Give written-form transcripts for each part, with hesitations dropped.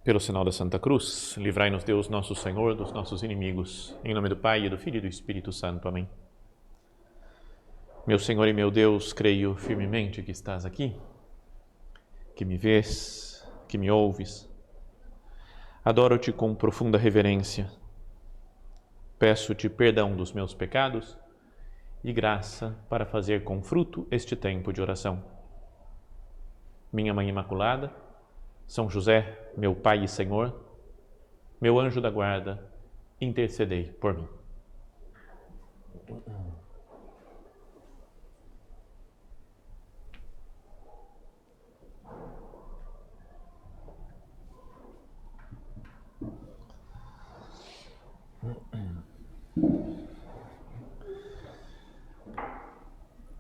Pelo sinal da Santa Cruz, livrai-nos Deus nosso Senhor dos nossos inimigos. Em nome do Pai, e do Filho e do Espírito Santo. Amém. Meu Senhor e meu Deus, creio firmemente que estás aqui, que me vês, que me ouves. Adoro-te com profunda reverência. Peço-te perdão dos meus pecados e graça para fazer com fruto este tempo de oração. Minha Mãe Imaculada, São José, meu Pai e Senhor, meu anjo da guarda, intercedei por mim.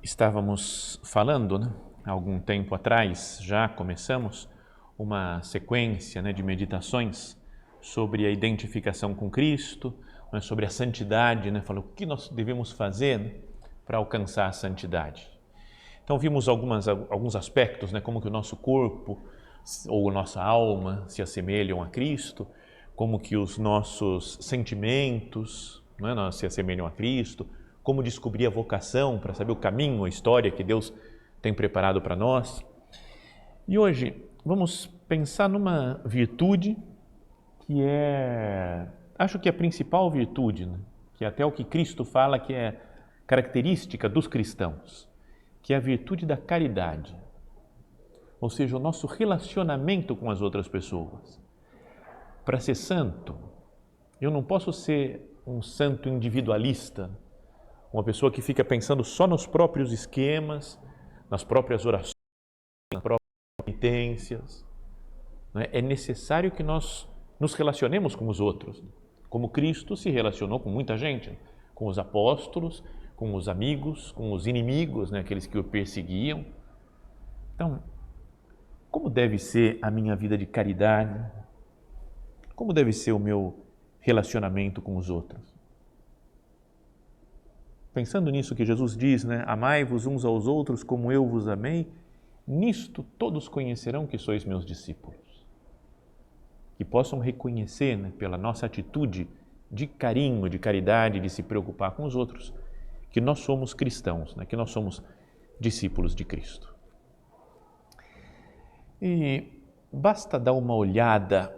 Estávamos falando, há algum tempo atrás, já começamos uma sequência de meditações sobre a identificação com Cristo, sobre a santidade, falou o que nós devemos fazer para alcançar a santidade. Então vimos alguns aspectos, como que o nosso corpo ou nossa alma se assemelham a Cristo, como que os nossos sentimentos se assemelham a Cristo, como descobrir a vocação para saber o caminho, a história que Deus tem preparado para nós. E hoje vamos pensar numa virtude que acho que é a principal virtude, que é até o que Cristo fala que é característica dos cristãos, que é a virtude da caridade, ou seja, o nosso relacionamento com as outras pessoas. Para ser santo, eu não posso ser um santo individualista, uma pessoa que fica pensando só nos próprios esquemas, nas próprias orações, nas próprias penitências. É necessário que nós nos relacionemos com os outros, como Cristo se relacionou com muita gente, com os apóstolos, com os amigos, com os inimigos, aqueles que o perseguiam. Então, como deve ser a minha vida de caridade? Como deve ser o meu relacionamento com os outros? Pensando nisso que Jesus diz, amai-vos uns aos outros como eu vos amei, nisto todos conhecerão que sois meus discípulos. Que possam reconhecer, pela nossa atitude de carinho, de caridade, de se preocupar com os outros, que nós somos cristãos, que nós somos discípulos de Cristo. E basta dar uma olhada,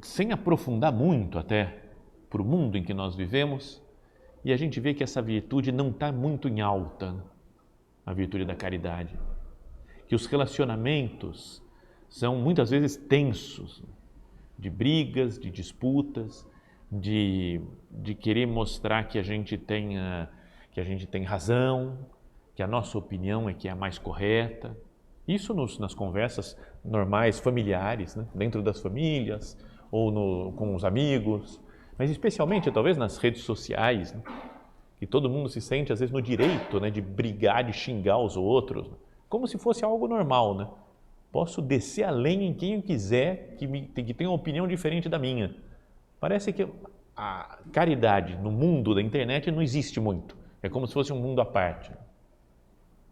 sem aprofundar muito até, para o mundo em que nós vivemos, e a gente vê que essa virtude não está muito em alta, a virtude da caridade. Que os relacionamentos são muitas vezes tensos, de brigas, de disputas, de querer mostrar que a gente tem razão, que a nossa opinião é que é a mais correta. Isso nas conversas normais, familiares, dentro das famílias ou com os amigos, mas especialmente talvez nas redes sociais, que todo mundo se sente às vezes no direito de brigar, de xingar os outros, como se fosse algo normal. Posso descer a lenha em quem eu quiser, que tem uma opinião diferente da minha. Parece que a caridade no mundo da internet não existe muito, é como se fosse um mundo à parte.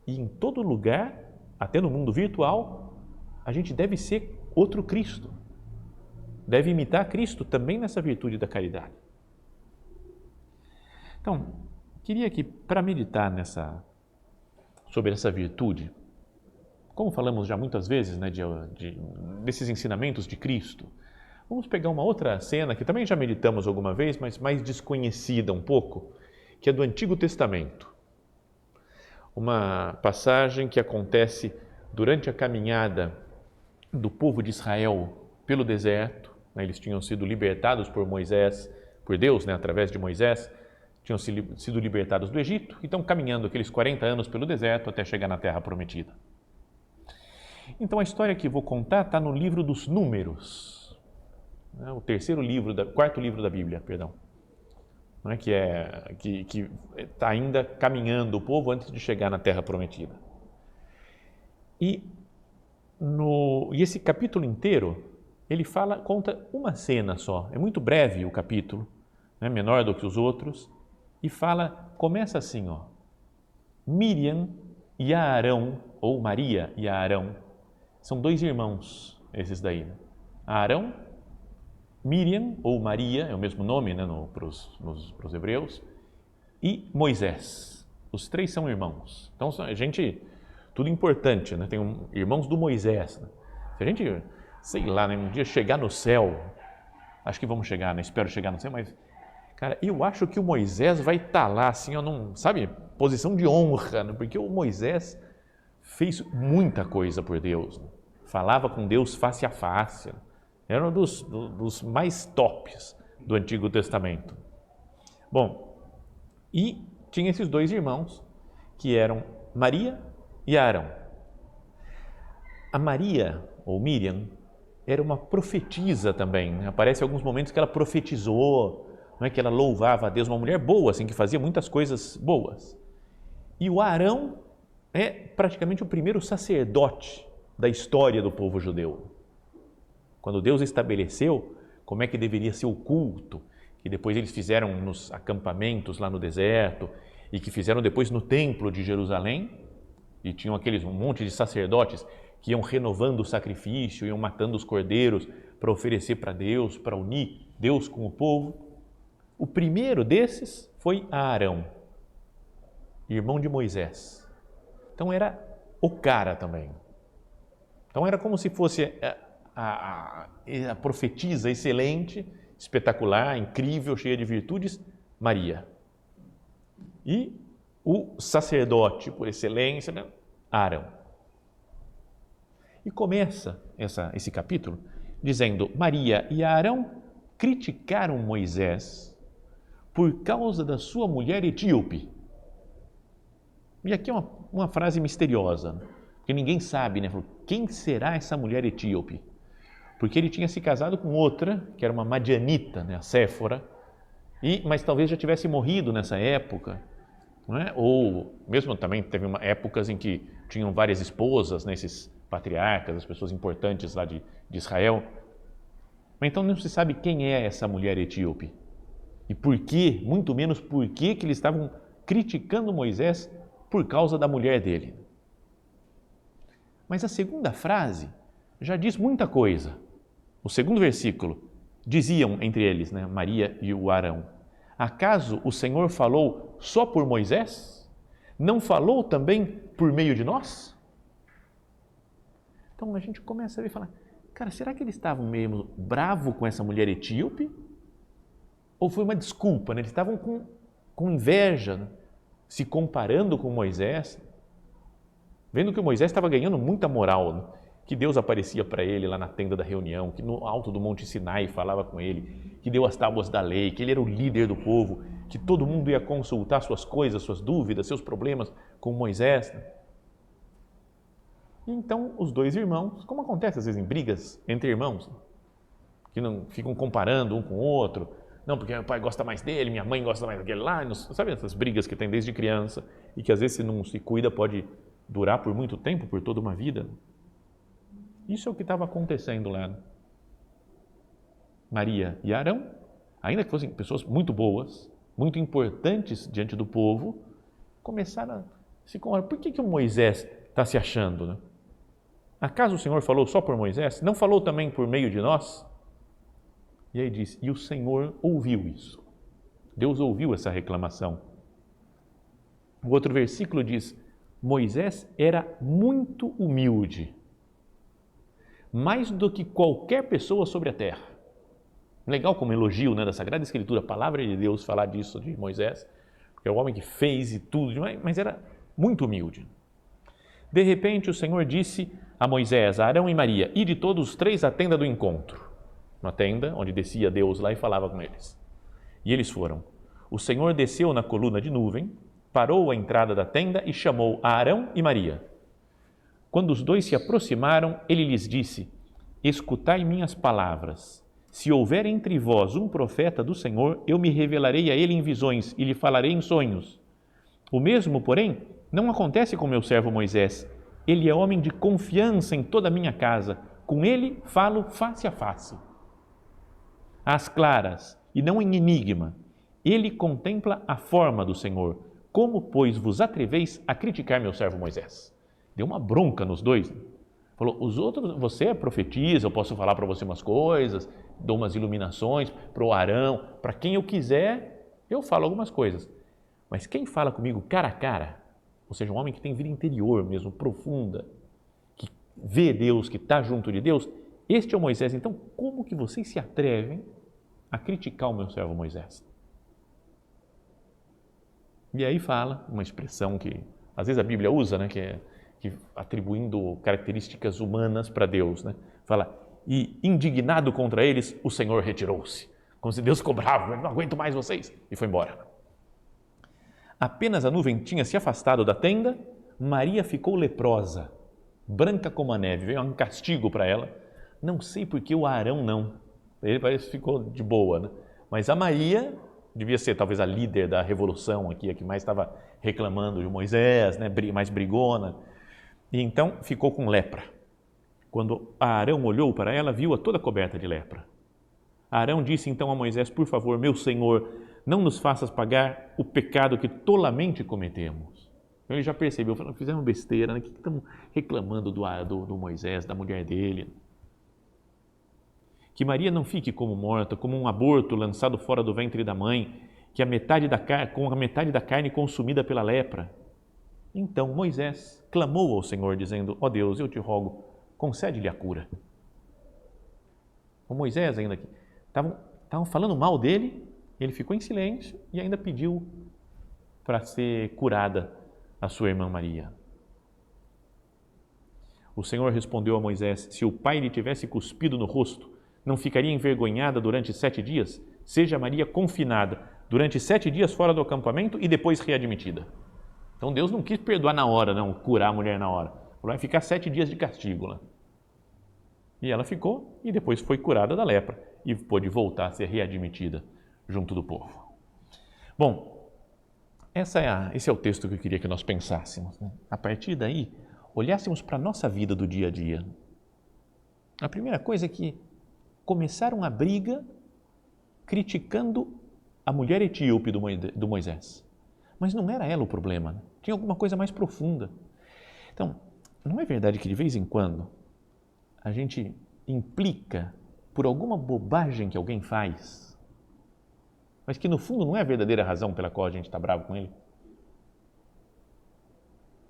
E em todo lugar, até no mundo virtual, a gente deve ser outro Cristo. Deve imitar Cristo também nessa virtude da caridade. Então, queria que, para meditar sobre essa virtude, como falamos já muitas vezes desses ensinamentos de Cristo, vamos pegar uma outra cena que também já meditamos alguma vez, mas mais desconhecida um pouco, que é do Antigo Testamento. Uma passagem que acontece durante a caminhada do povo de Israel pelo deserto. Eles tinham sido libertados por Deus, através de Moisés, tinham sido libertados do Egito e estão caminhando aqueles 40 anos pelo deserto até chegar na Terra Prometida. Então a história que vou contar está no livro dos Números, o quarto livro da Bíblia, perdão, que está ainda caminhando o povo antes de chegar na Terra Prometida. E esse capítulo inteiro, ele conta uma cena só, é muito breve o capítulo, menor do que os outros, e começa assim, Miriam e Arão, ou Maria e Arão, são dois irmãos, esses daí. Arão, Miriam, ou Maria, é o mesmo nome, né, para os hebreus, e Moisés. Os três são irmãos. Então, a gente, tudo importante, né? Tem irmãos do Moisés. Né? Se a gente, sei lá, né, um dia chegar no céu, acho que vamos chegar, né? Espero chegar no céu, mas, cara, eu acho que o Moisés vai estar lá, assim, sabe, posição de honra, né? Porque o Moisés fez muita coisa por Deus, né? Falava com Deus face a face, né? Era um dos mais tops do Antigo Testamento. Bom, e tinha esses dois irmãos, que eram Maria e Arão. A Maria, ou Miriam, era uma profetisa também. Né? Aparece em alguns momentos que ela profetizou, não é que ela louvava a Deus, uma mulher boa, assim, que fazia muitas coisas boas. E o Arão é praticamente o primeiro sacerdote da história do povo judeu. Quando Deus estabeleceu como é que deveria ser o culto, que depois eles fizeram nos acampamentos lá no deserto e que fizeram depois no templo de Jerusalém, e tinham um monte de sacerdotes que iam renovando o sacrifício, iam matando os cordeiros para oferecer para Deus, para unir Deus com o povo. O primeiro desses foi Arão, irmão de Moisés. Então era o cara também. Então era como se fosse a profetisa excelente, espetacular, incrível, cheia de virtudes, Maria. E o sacerdote por excelência, né? Arão. E começa esse capítulo dizendo: Maria e Arão criticaram Moisés por causa da sua mulher etíope. E aqui é uma frase misteriosa, porque ninguém sabe, né? Quem será essa mulher etíope? Porque ele tinha se casado com outra, que era uma madianita, né? A Séfora, mas talvez já tivesse morrido nessa época, não é? Ou mesmo também teve épocas em que tinham várias esposas, né? Esses patriarcas, as pessoas importantes lá de Israel. Mas então não se sabe quem é essa mulher etíope. E por quê, muito menos por que eles estavam criticando Moisés por causa da mulher dele. Mas a segunda frase já diz muita coisa. O segundo versículo, diziam entre eles, né, Maria e o Arão: acaso o Senhor falou só por Moisés? Não falou também por meio de nós? Então a gente começa a ver e falar: cara, será que eles estavam meio bravos com essa mulher etíope? Ou foi uma desculpa, né? Eles estavam com inveja, né? Se comparando com Moisés, vendo que o Moisés estava ganhando muita moral, né? Que Deus aparecia para ele lá na tenda da reunião, que no alto do Monte Sinai falava com ele, que deu as tábuas da lei, que ele era o líder do povo, que todo mundo ia consultar suas coisas, suas dúvidas, seus problemas com Moisés. Né? E então os dois irmãos, como acontece às vezes em brigas entre irmãos, que não ficam comparando um com o outro, não, porque meu pai gosta mais dele, minha mãe gosta mais daquele lá, sabe essas brigas que tem desde criança e que às vezes se não se cuida pode durar por muito tempo, por toda uma vida. Isso é o que estava acontecendo lá. Maria e Arão, ainda que fossem pessoas muito boas, muito importantes diante do povo, começaram a se comparar. Por que o Moisés está se achando? Né? Acaso o Senhor falou só por Moisés? Não falou também por meio de nós? E aí diz, e o Senhor ouviu isso. Deus ouviu essa reclamação. O outro versículo diz, Moisés era muito humilde, mais do que qualquer pessoa sobre a terra. Legal como elogio, né, da Sagrada Escritura, a palavra de Deus falar disso de Moisés, porque é o homem que fez e tudo, mas era muito humilde. De repente o Senhor disse a Moisés, a Arão e Maria, ide todos os três à tenda do encontro. Uma tenda onde descia Deus lá e falava com eles. E eles foram. O Senhor desceu na coluna de nuvem, parou à entrada da tenda e chamou a Arão e Maria. Quando os dois se aproximaram, ele lhes disse, escutai minhas palavras. Se houver entre vós um profeta do Senhor, eu me revelarei a ele em visões e lhe falarei em sonhos. O mesmo, porém, não acontece com meu servo Moisés. Ele é homem de confiança em toda a minha casa. Com ele falo face a face. Às claras, e não em enigma, ele contempla a forma do Senhor. Como, pois, vos atreveis a criticar meu servo Moisés? Deu uma bronca nos dois. Falou, os outros, você profetiza, eu posso falar para você umas coisas, dou umas iluminações para o Arão, para quem eu quiser, eu falo algumas coisas. Mas quem fala comigo cara a cara, ou seja, um homem que tem vida interior mesmo, profunda, que vê Deus, que está junto de Deus, este é o Moisés. Então, como que vocês se atrevem a criticar o meu servo Moisés? E aí fala uma expressão que às vezes a Bíblia usa, né, que atribuindo características humanas para Deus, né? Fala, e indignado contra eles, o Senhor retirou-se. Como se Deus ficou bravo, não aguento mais vocês, e foi embora. Apenas a nuvem tinha se afastado da tenda, Maria ficou leprosa, branca como a neve, veio um castigo para ela. Não sei porque o Arão não, ele parece que ficou de boa, né? Mas a Maria devia ser talvez a líder da revolução aqui, a que mais estava reclamando de Moisés, né? Mais brigona. E então ficou com lepra. Quando Arão olhou para ela, viu-a toda coberta de lepra. Arão disse então a Moisés, por favor, meu senhor, não nos faças pagar o pecado que tolamente cometemos. Então ele já percebeu, falou, fizemos besteira, né? O que estamos reclamando do Moisés, da mulher dele? Que Maria não fique como morta, como um aborto lançado fora do ventre da mãe, que com a metade da carne consumida pela lepra. Então Moisés clamou ao Senhor, dizendo, ó Deus, eu te rogo, concede-lhe a cura. O Moisés ainda aqui, estavam falando mal dele, ele ficou em silêncio e ainda pediu para ser curada a sua irmã Maria. O Senhor respondeu a Moisés, se o pai lhe tivesse cuspido no rosto, não ficaria envergonhada durante 7 dias? Seja Maria confinada durante 7 dias fora do acampamento e depois readmitida. Então Deus não quis perdoar na hora, não, curar a mulher na hora. Vai ficar 7 dias de castigo lá. E ela ficou e depois foi curada da lepra e pôde voltar a ser readmitida junto do povo. Bom, esse é o texto que eu queria que nós pensássemos, né? A partir daí, olhássemos para a nossa vida do dia a dia. A primeira coisa é que começaram a briga criticando a mulher etíope do Moisés. Mas não era ela o problema, né? Tinha alguma coisa mais profunda. Então, não é verdade que de vez em quando a gente implica por alguma bobagem que alguém faz, mas que no fundo não é a verdadeira razão pela qual a gente está bravo com ele?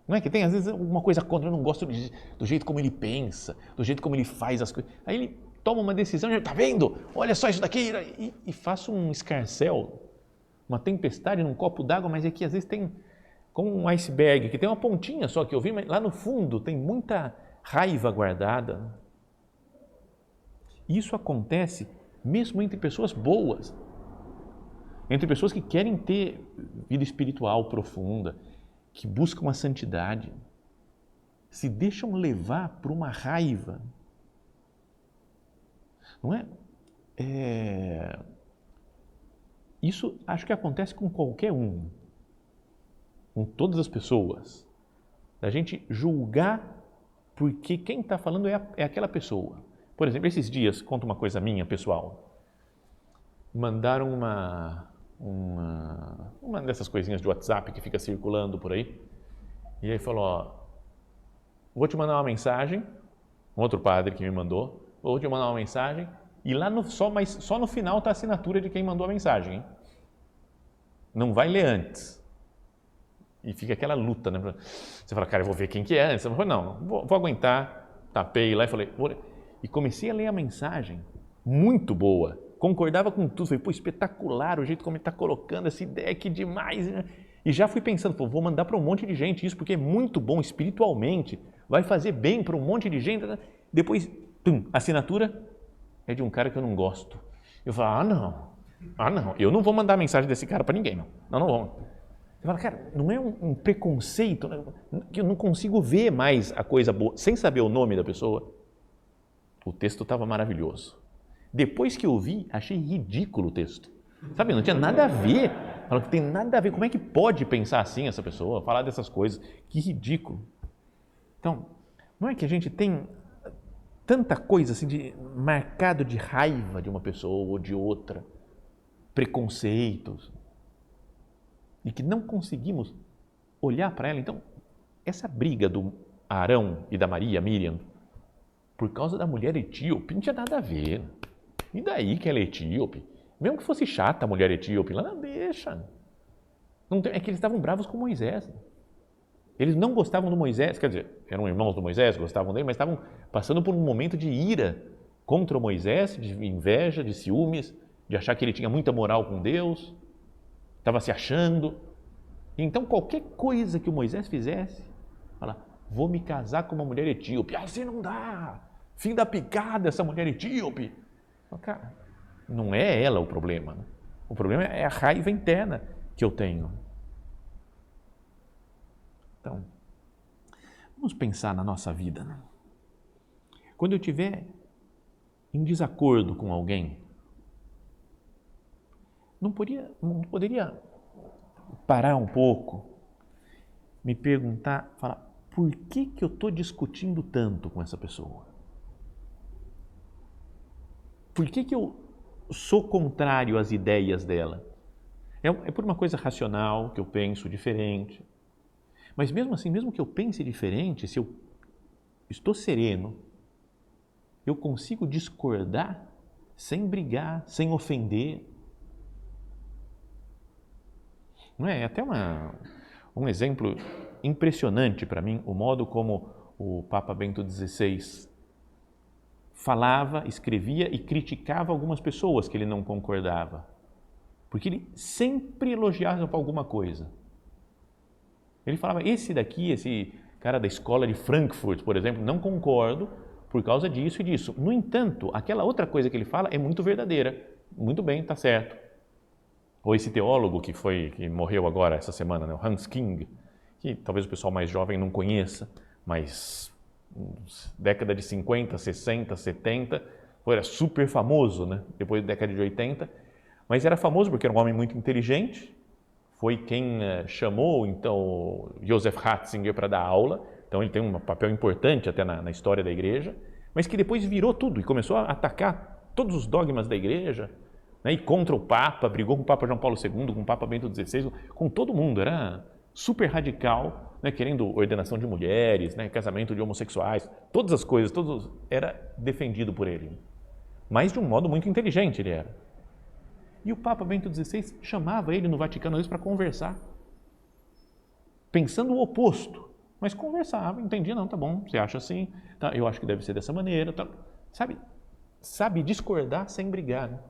Não é que tem às vezes alguma coisa contra, eu não gosto do jeito como ele pensa, do jeito como ele faz as coisas. Aí ele toma uma decisão, está vendo? Olha só isso daqui, e faça um escarcéu, uma tempestade num copo d'água, mas é que às vezes tem como um iceberg, que tem uma pontinha só que eu vi, mas lá no fundo tem muita raiva guardada. Isso acontece mesmo entre pessoas boas, entre pessoas que querem ter vida espiritual profunda, que buscam a santidade, se deixam levar por uma raiva. Não é? Isso acho que acontece com qualquer um, com todas as pessoas, da gente julgar porque quem está falando é aquela pessoa. Por exemplo, esses dias, conto uma coisa minha, pessoal, mandaram uma dessas coisinhas de WhatsApp que fica circulando por aí, e aí falou, ó, vou te mandar uma mensagem, um outro padre que me mandou, vou te mandar uma mensagem, e lá só no final está a assinatura de quem mandou a mensagem, hein? Não vai ler antes. E fica aquela luta, né? Você fala, cara, eu vou ver quem que é. Você fala, não, vou aguentar. Tapei lá e falei, e comecei a ler a mensagem, muito boa, concordava com tudo, falei, pô, espetacular o jeito como ele está colocando essa ideia, que demais, né? E já fui pensando, pô, vou mandar para um monte de gente isso, porque é muito bom espiritualmente, vai fazer bem para um monte de gente, né? Depois, assinatura é de um cara que eu não gosto. Eu falo, não, eu não vou mandar mensagem desse cara para ninguém, não vou. Você fala, cara, não é um preconceito, né? Que eu não consigo ver mais a coisa boa, sem saber o nome da pessoa. O texto estava maravilhoso. Depois que eu vi, achei ridículo o texto. Sabe, não tinha nada a ver. Falou que tem nada a ver. Como é que pode pensar assim essa pessoa, falar dessas coisas? Que ridículo. Então, não é que a gente tem tanta coisa assim marcado de raiva de uma pessoa ou de outra, preconceitos, e que não conseguimos olhar para ela. Então, essa briga do Arão e da Miriam, por causa da mulher etíope, não tinha nada a ver. E daí que ela é etíope? Mesmo que fosse chata a mulher etíope, lá não deixa. Não tem, é que eles estavam bravos com Moisés. Eles não gostavam do Moisés, quer dizer, eram irmãos do Moisés, gostavam dele, mas estavam passando por um momento de ira contra o Moisés, de inveja, de ciúmes, de achar que ele tinha muita moral com Deus, estava se achando. Então, qualquer coisa que o Moisés fizesse, fala, vou me casar com uma mulher etíope. Assim não dá, fim da picada essa mulher etíope. Cara, não é ela o problema. O problema é a raiva interna que eu tenho. Então, vamos pensar na nossa vida. Quando eu estiver em desacordo com alguém, não poderia parar um pouco, me perguntar, falar, por que eu estou discutindo tanto com essa pessoa? Por que eu sou contrário às ideias dela? É por uma coisa racional, que eu penso diferente. Mas mesmo assim, mesmo que eu pense diferente, se eu estou sereno, eu consigo discordar sem brigar, sem ofender. Não é? É até um exemplo impressionante para mim, o modo como o Papa Bento XVI falava, escrevia e criticava algumas pessoas que ele não concordava. Porque ele sempre elogiava alguma coisa. Ele falava, esse cara da escola de Frankfurt, por exemplo, não concordo por causa disso e disso. No entanto, aquela outra coisa que ele fala é muito verdadeira. Muito bem, está certo. Ou esse teólogo que morreu agora essa semana, né, o Hans King, que talvez o pessoal mais jovem não conheça, mas década de 50, 60, 70, era super famoso, né? Depois da década de 80, mas era famoso porque era um homem muito inteligente, foi quem chamou então Joseph Ratzinger para dar aula, então ele tem um papel importante até na história da igreja, mas que depois virou tudo e começou a atacar todos os dogmas da igreja, né, e contra o Papa, brigou com o Papa João Paulo II, com o Papa Bento XVI, com todo mundo, era super radical, né, querendo ordenação de mulheres, né, casamento de homossexuais, todas as coisas, era defendido por ele. Mas de um modo muito inteligente ele era. E o Papa Bento XVI chamava ele no Vaticano para conversar, pensando o oposto, mas conversava, entendia, não, tá bom, você acha assim, tá, eu acho que deve ser dessa maneira, tá, sabe discordar sem brigar, né?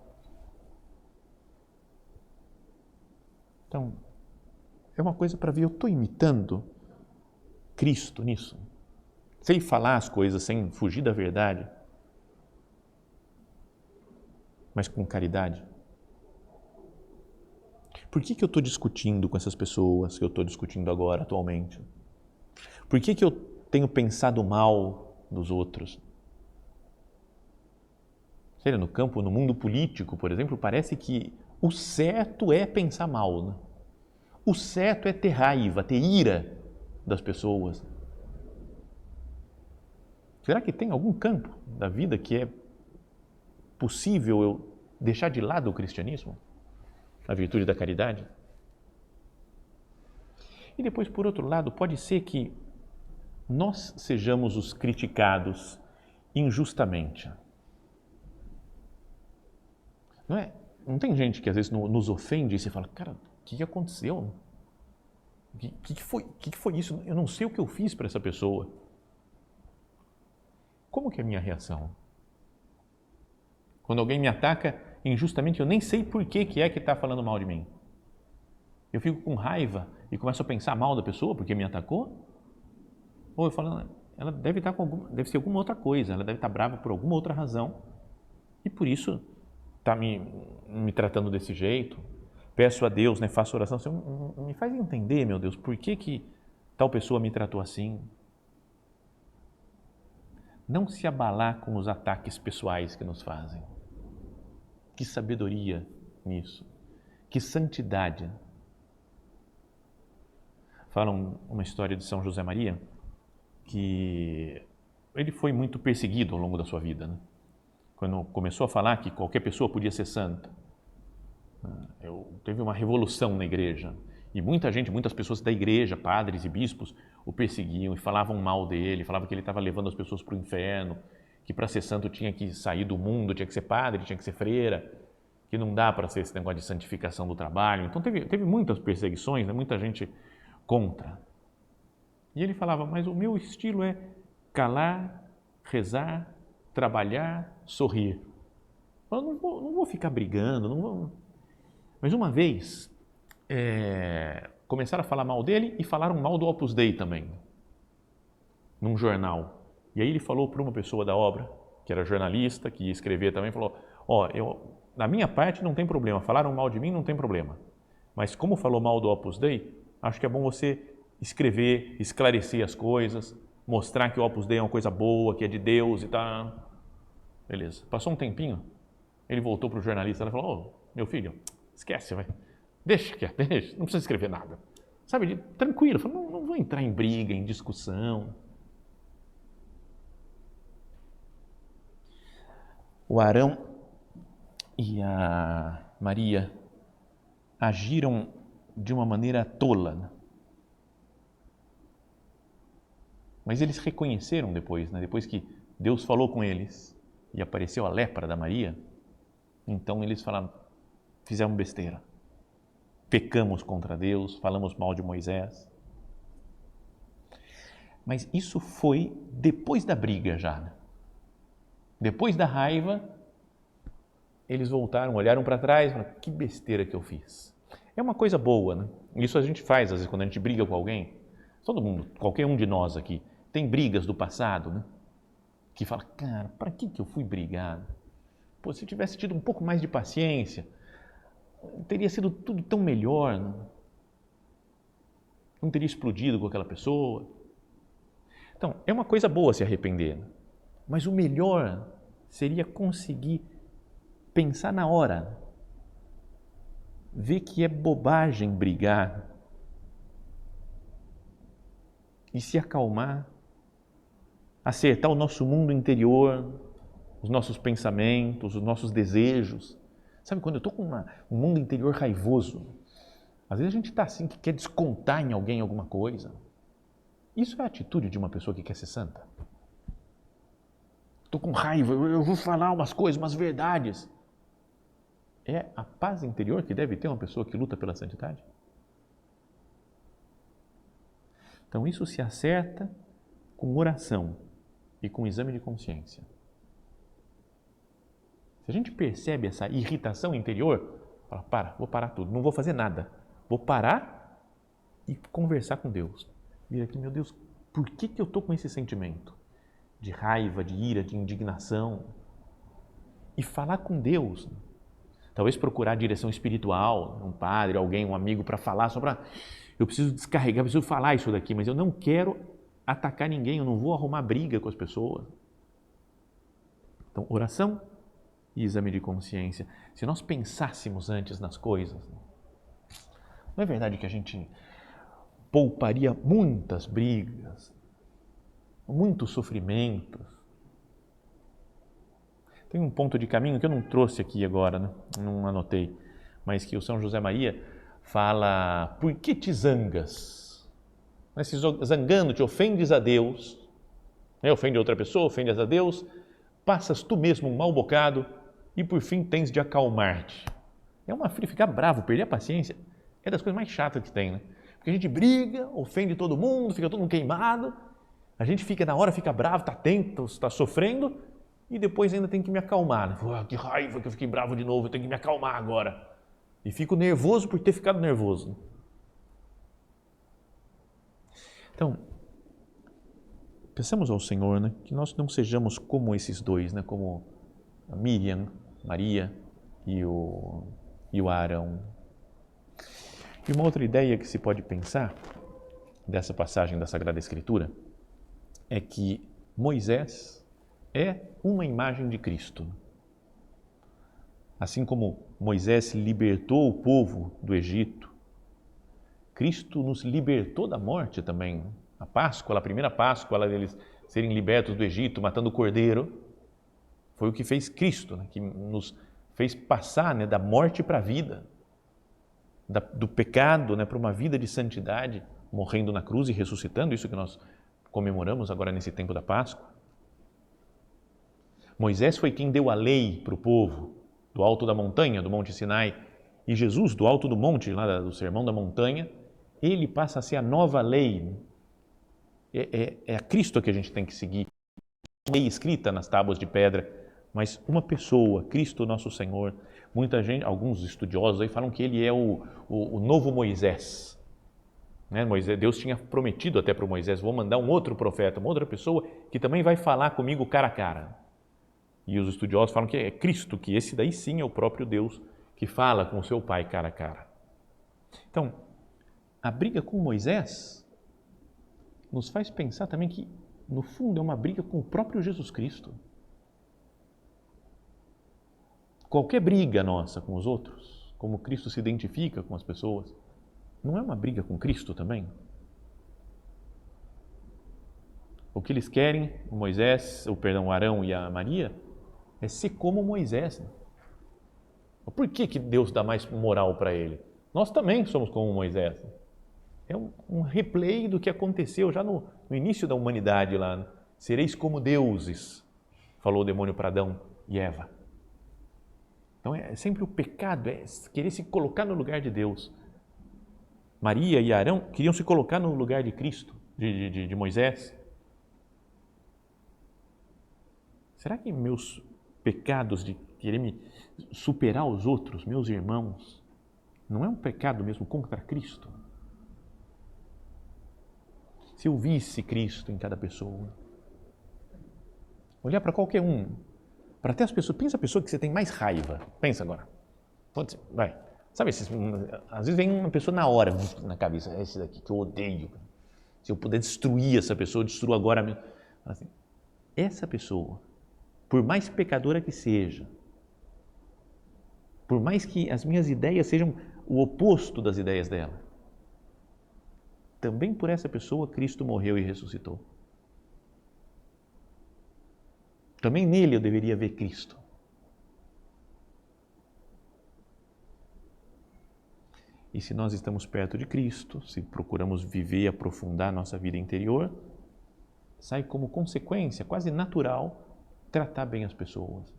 Então, é uma coisa para ver, eu estou imitando Cristo nisso. Sei falar as coisas sem fugir da verdade, mas com caridade. Por que eu estou discutindo com essas pessoas que eu estou discutindo agora, atualmente? Por que eu tenho pensado mal dos outros? Sério, no mundo político, por exemplo, parece que o certo é pensar mal, né? O certo é ter raiva, ter ira das pessoas. Será que tem algum campo da vida que é possível eu deixar de lado o cristianismo? A virtude da caridade? E depois, por outro lado, pode ser que nós sejamos os criticados injustamente. Não é? Não tem gente que às vezes nos ofende e você fala, cara, o que aconteceu? O que foi isso? Eu não sei o que eu fiz para essa pessoa. Como que é a minha reação? Quando alguém me ataca injustamente, eu nem sei por que está falando mal de mim. Eu fico com raiva e começo a pensar mal da pessoa porque me atacou? Ou eu falo, ela deve ser alguma outra coisa, ela deve estar brava por alguma outra razão e por isso está me tratando desse jeito. Peço a Deus, né, faço oração, Senhor, me faz entender, meu Deus, por que tal pessoa me tratou assim. Não se abalar com os ataques pessoais que nos fazem. Que sabedoria nisso. Que santidade. Falam uma história de São José Maria, que ele foi muito perseguido ao longo da sua vida, né? Quando começou a falar que qualquer pessoa podia ser santa, teve uma revolução na igreja e muitas pessoas da igreja, padres e bispos, o perseguiam e falavam mal dele, falavam que ele estava levando as pessoas para o inferno, que para ser santo tinha que sair do mundo, tinha que ser padre, tinha que ser freira, que não dá para ser esse negócio de santificação do trabalho. Então teve muitas perseguições, né? Muita gente contra. E ele falava, mas o meu estilo é calar, rezar, trabalhar, sorrir. Eu não vou ficar brigando, não vou. Mas uma vez, começaram a falar mal dele e falaram mal do Opus Dei também, num jornal. E aí ele falou para uma pessoa da obra, que era jornalista, que ia escrever também, falou, da minha parte não tem problema, falaram mal de mim, não tem problema. Mas como falou mal do Opus Dei, acho que é bom você escrever, esclarecer as coisas, mostrar que o Opus Dei é uma coisa boa, que é de Deus e tal. Beleza. Passou um tempinho, ele voltou para o jornalista e falou, meu filho, esquece, vai. Deixa, não precisa escrever nada. Sabe, tranquilo, falou, não vou entrar em briga, em discussão. O Arão e a Maria agiram de uma maneira tola, né? Mas eles reconheceram depois, né? Depois que Deus falou com eles e apareceu a lepra da Maria, então eles falaram, fizemos besteira, pecamos contra Deus, falamos mal de Moisés. Mas isso foi depois da briga já, né? Depois da raiva, eles voltaram, olharam para trás e falaram, que besteira que eu fiz. É uma coisa boa, né? Isso a gente faz, às vezes, quando a gente briga com alguém. Todo mundo, qualquer um de nós aqui, tem brigas do passado, né? Que fala, cara, para que eu fui brigar? Pô, se eu tivesse tido um pouco mais de paciência, teria sido tudo tão melhor, né? Não teria explodido com aquela pessoa. Então, é uma coisa boa se arrepender, né? Mas o melhor seria conseguir pensar na hora, ver que é bobagem brigar e se acalmar, acertar o nosso mundo interior, os nossos pensamentos, os nossos desejos. Sabe, quando eu estou com um mundo interior raivoso, às vezes a gente está assim, que quer descontar em alguém alguma coisa. Isso é a atitude de uma pessoa que quer ser santa. Estou com raiva, eu vou falar umas coisas, umas verdades. É a paz interior que deve ter uma pessoa que luta pela santidade? Então isso se acerta com oração e com exame de consciência. Se a gente percebe essa irritação interior, fala, vou parar tudo, não vou fazer nada. Vou parar e conversar com Deus. Vir aqui, meu Deus, por que eu estou com esse sentimento? De raiva, de ira, de indignação, e falar com Deus. Talvez procurar direção espiritual, um padre, alguém, um amigo, para falar, só para... Eu preciso descarregar, preciso falar isso daqui, mas eu não quero atacar ninguém, eu não vou arrumar briga com as pessoas. Então, oração e exame de consciência. Se nós pensássemos antes nas coisas, não é verdade que a gente pouparia muitas brigas, muitos sofrimentos. Tem um ponto de caminho que eu não trouxe aqui agora, né? Não anotei, mas que o São José Maria fala, por que te zangas? Se zangando te ofendes a Deus, né? Ofende outra pessoa, ofendes a Deus, passas tu mesmo um mau bocado e por fim tens de acalmar-te. Ficar bravo, perder a paciência, é das coisas mais chatas que tem, né? Porque a gente briga, ofende todo mundo, fica todo mundo queimado, a gente na hora fica bravo, está atento, está sofrendo e depois ainda tem que me acalmar. Né? Que raiva que eu fiquei bravo de novo, eu tenho que me acalmar agora. E fico nervoso por ter ficado nervoso. Então, peçamos ao Senhor, né, que nós não sejamos como esses dois, né, como a Miriam, Maria e o Arão. E uma outra ideia que se pode pensar dessa passagem da Sagrada Escritura é que Moisés é uma imagem de Cristo. Assim como Moisés libertou o povo do Egito, Cristo nos libertou da morte também. A Páscoa, a primeira Páscoa, deles serem libertos do Egito, matando o cordeiro, foi o que fez Cristo, né? Que nos fez passar, né, da morte para a vida, do pecado, né, para uma vida de santidade, morrendo na cruz e ressuscitando, isso que nós comemoramos agora nesse tempo da Páscoa. Moisés foi quem deu a lei para o povo, do alto da montanha, do Monte Sinai. E Jesus, do alto do monte, lá do Sermão da Montanha, ele passa a ser a nova lei. É a Cristo que a gente tem que seguir. Lei escrita nas tábuas de pedra, mas uma pessoa, Cristo nosso Senhor. Muita gente, alguns estudiosos aí falam que ele é o novo Moisés. Né? Deus tinha prometido até para o Moisés, vou mandar um outro profeta, uma outra pessoa que também vai falar comigo cara a cara. E os estudiosos falam que é Cristo, que esse daí sim é o próprio Deus que fala com o seu Pai cara a cara. Então, a briga com Moisés nos faz pensar também que, no fundo, é uma briga com o próprio Jesus Cristo. Qualquer briga nossa com os outros, como Cristo se identifica com as pessoas, não é uma briga com Cristo também? O que eles querem, o Arão e a Maria, é ser como Moisés. Por que Deus dá mais moral para ele? Nós também somos como Moisés. É um replay do que aconteceu já no início da humanidade lá. Sereis como deuses, falou o demônio para Adão e Eva. Então é sempre o pecado, é querer se colocar no lugar de Deus. Maria e Arão queriam se colocar no lugar de Cristo, de Moisés. Será que meus pecados de querer me superar os outros, meus irmãos, não é um pecado mesmo contra Cristo? Se eu visse Cristo em cada pessoa, olhar para qualquer um, para até as pessoas, pensa a pessoa que você tem mais raiva, pensa agora, pode ser, vai, sabe, às vezes vem uma pessoa na hora, na cabeça, esse daqui que eu odeio, se eu puder destruir essa pessoa, eu destruo agora mesmo. Assim, essa pessoa, por mais pecadora que seja, por mais que as minhas ideias sejam o oposto das ideias dela, também por essa pessoa Cristo morreu e ressuscitou. Também nele eu deveria ver Cristo. E se nós estamos perto de Cristo, se procuramos viver e aprofundar nossa vida interior, sai como consequência quase natural tratar bem as pessoas.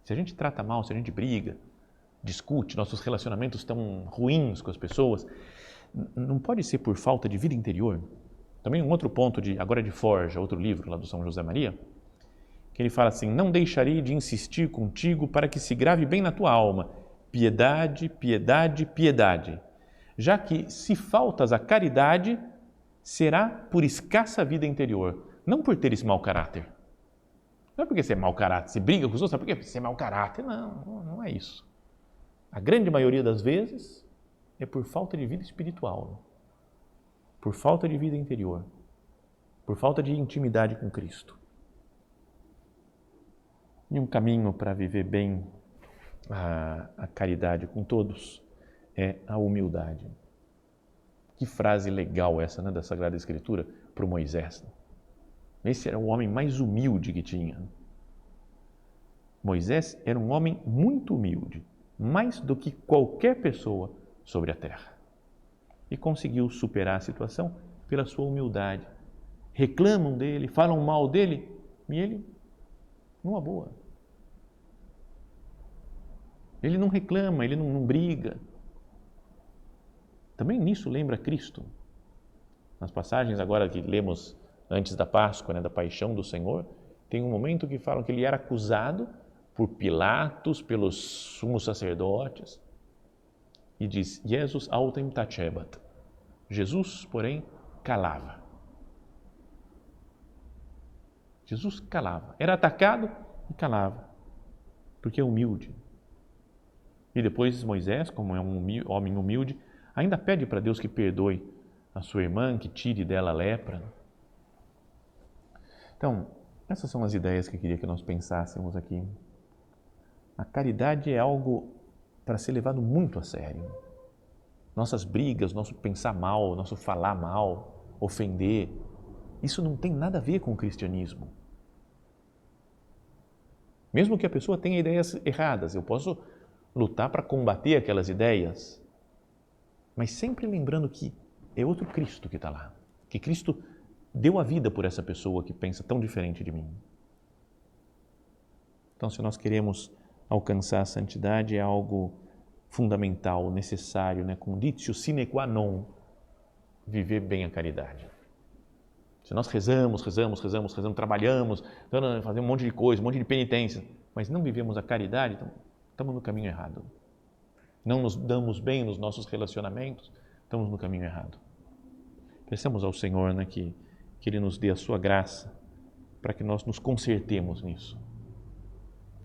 Se a gente trata mal, se a gente briga, discute, nossos relacionamentos estão ruins com as pessoas, não pode ser por falta de vida interior. Também um outro ponto agora de Forja, outro livro lá do São José Maria, que ele fala assim: não deixarei de insistir contigo para que se grave bem na tua alma piedade, piedade, piedade, já que se faltas a caridade, será por escassa vida interior, não por teres mau caráter. Não é porque você é mau caráter, você briga com os outros, é porque você é mau caráter. Não é isso. A grande maioria das vezes é por falta de vida espiritual, por falta de vida interior, por falta de intimidade com Cristo. E um caminho para viver bem a caridade com todos é a humildade. Que frase legal essa, né, da Sagrada Escritura para o Moisés. Esse era o homem mais humilde que tinha. Moisés era um homem muito humilde, mais do que qualquer pessoa sobre a terra. E conseguiu superar a situação pela sua humildade. Reclamam dele, falam mal dele, e ele, numa boa. Ele não reclama, ele não briga. Também nisso lembra Cristo. Nas passagens agora que lemos antes da Páscoa, né, da paixão do Senhor, tem um momento que falam que ele era acusado por Pilatos, pelos sumos sacerdotes, e diz: Jesus autem tacebat. Jesus, porém, calava. Jesus calava. Era atacado e calava, porque é humilde. E depois Moisés, como é um homem humilde, ainda pede para Deus que perdoe a sua irmã, que tire dela a lepra. Então, essas são as ideias que eu queria que nós pensássemos aqui. A caridade é algo para ser levado muito a sério. Nossas brigas, nosso pensar mal, nosso falar mal, ofender, isso não tem nada a ver com o cristianismo. Mesmo que a pessoa tenha ideias erradas, eu posso lutar para combater aquelas ideias, mas sempre lembrando que é outro Cristo que está lá, que Cristo deu a vida por essa pessoa que pensa tão diferente de mim. Então, se nós queremos alcançar a santidade, é algo fundamental, necessário, né? Conditio sine qua non, viver bem a caridade. Se nós rezamos, trabalhamos, fazemos um monte de coisa, um monte de penitência, mas não vivemos a caridade, então estamos no caminho errado. Não nos damos bem nos nossos relacionamentos, estamos no caminho errado. Peçamos ao Senhor, né, que Ele nos dê a sua graça para que nós nos consertemos nisso.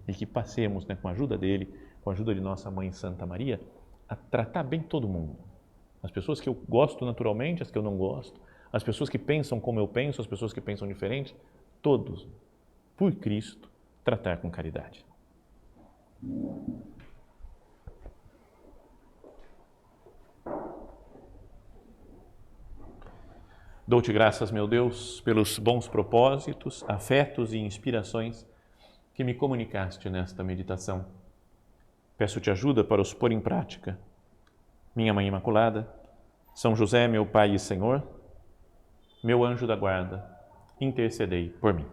E que passemos, né, com a ajuda dEle, com a ajuda de nossa Mãe Santa Maria, a tratar bem todo mundo. As pessoas que eu gosto naturalmente, as que eu não gosto, as pessoas que pensam como eu penso, as pessoas que pensam diferente, todos, por Cristo, tratar com caridade. Dou-te graças, meu Deus, pelos bons propósitos, afetos e inspirações que me comunicaste nesta meditação. Peço-te ajuda para os pôr em prática. Minha Mãe Imaculada, São José, meu Pai e Senhor, meu anjo da guarda, intercedei por mim.